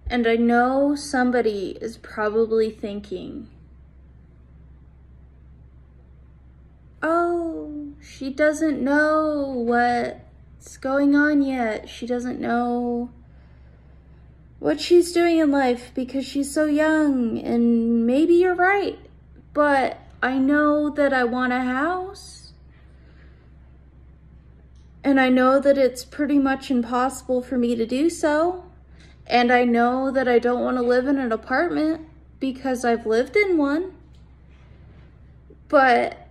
And I know somebody is probably thinking, oh, she doesn't know what's going on yet. She doesn't know what she's doing in life because she's so young. And maybe you're right, but I know that I want a house. And I know that it's pretty much impossible for me to do so. And I know that I don't want to live in an apartment because I've lived in one. But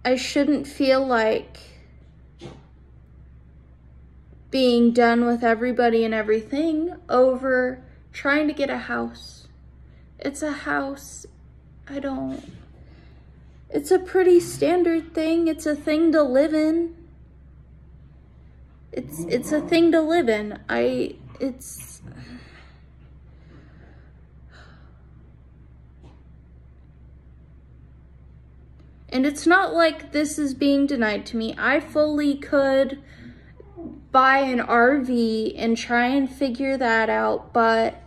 I shouldn't feel like being done with everybody and everything over trying to get a house. It's a house. It's a pretty standard thing. It's a thing to live in. It's a thing to live in. And it's not like this is being denied to me. I fully could buy an RV and try and figure that out, but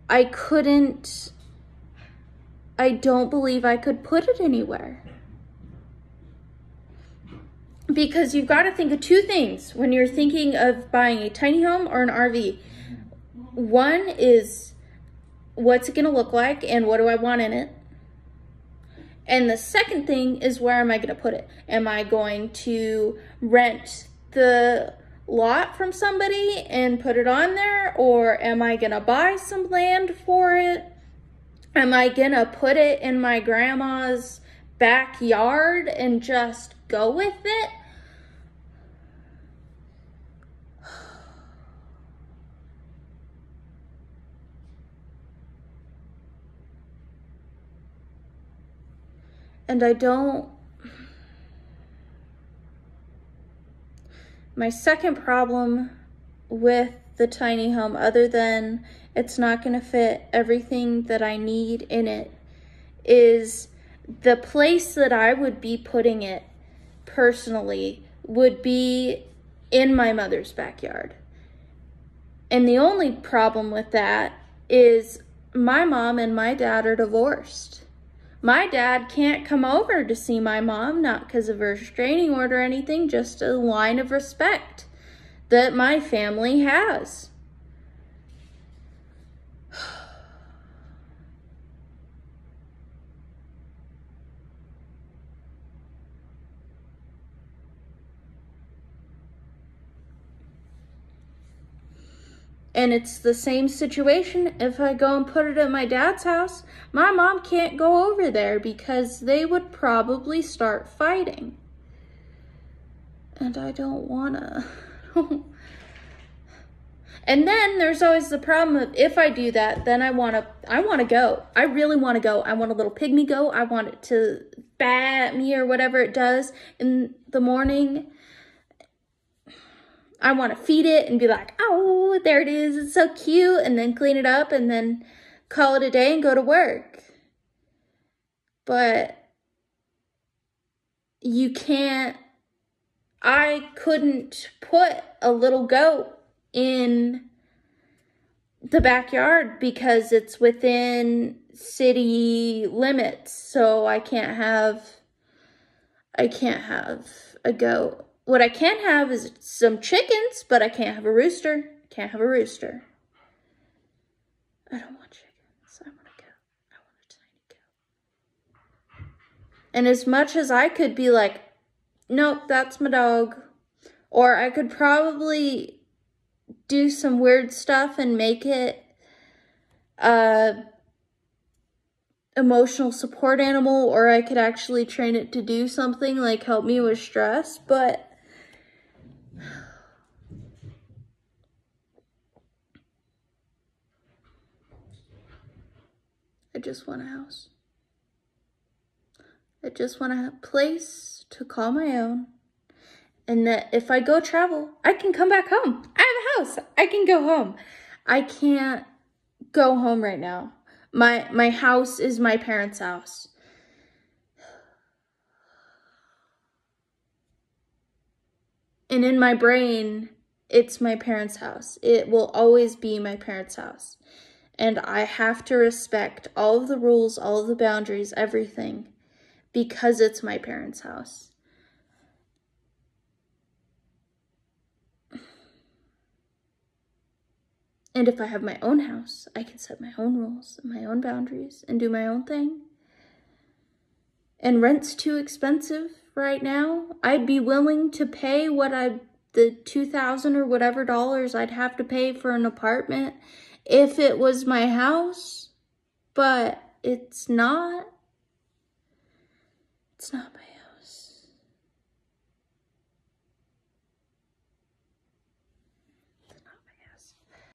I couldn't. I don't believe I could put it anywhere. Because you've got to think of two things when you're thinking of buying a tiny home or an RV. One is, what's it going to look like and what do I want in it? And the second thing is, where am I going to put it? Am I going to rent the lot from somebody and put it on there? Or am I going to buy some land for it? Am I going to put it in my grandma's backyard and just go with it? And my second problem with the tiny home, other than it's not going to fit everything that I need in it, is the place that I would be putting it personally would be in my mother's backyard. And the only problem with that is my mom and my dad are divorced. My dad can't come over to see my mom, not because of a restraining order or anything, just a line of respect that my family has. And it's the same situation if I go and put it at my dad's house. My mom can't go over there because they would probably start fighting. And I don't wanna. And then there's always the problem of, if I do that, then I wanna go. I really wanna go. I want a little pygmy goat. I want it to bat me or whatever it does in the morning. I want to feed it and be like, oh, there it is, it's so cute, and then clean it up and then call it a day and go to work. But I couldn't put a little goat in the backyard because it's within city limits, so I can't have a goat. What I can have is some chickens, but I can't have a rooster. Can't have a rooster. I don't want chickens. I want a goat. I want a tiny goat. And as much as I could be like, nope, that's my dog. Or I could probably do some weird stuff and make it emotional support animal, or I could actually train it to do something like help me with stress, but I just want a house. I just want a place to call my own, and that if I go travel, I can come back home. I have a house. I can go home. I can't go home right now. My house is my parents' house. And in my brain, it's my parents' house. It will always be my parents' house. And I have to respect all of the rules, all of the boundaries, everything, because it's my parents' house. And if I have my own house, I can set my own rules and my own boundaries and do my own thing. And rent's too expensive right now. I'd be willing to pay the $2,000 or whatever dollars I'd have to pay for an apartment if it was my house, but it's not. It's not my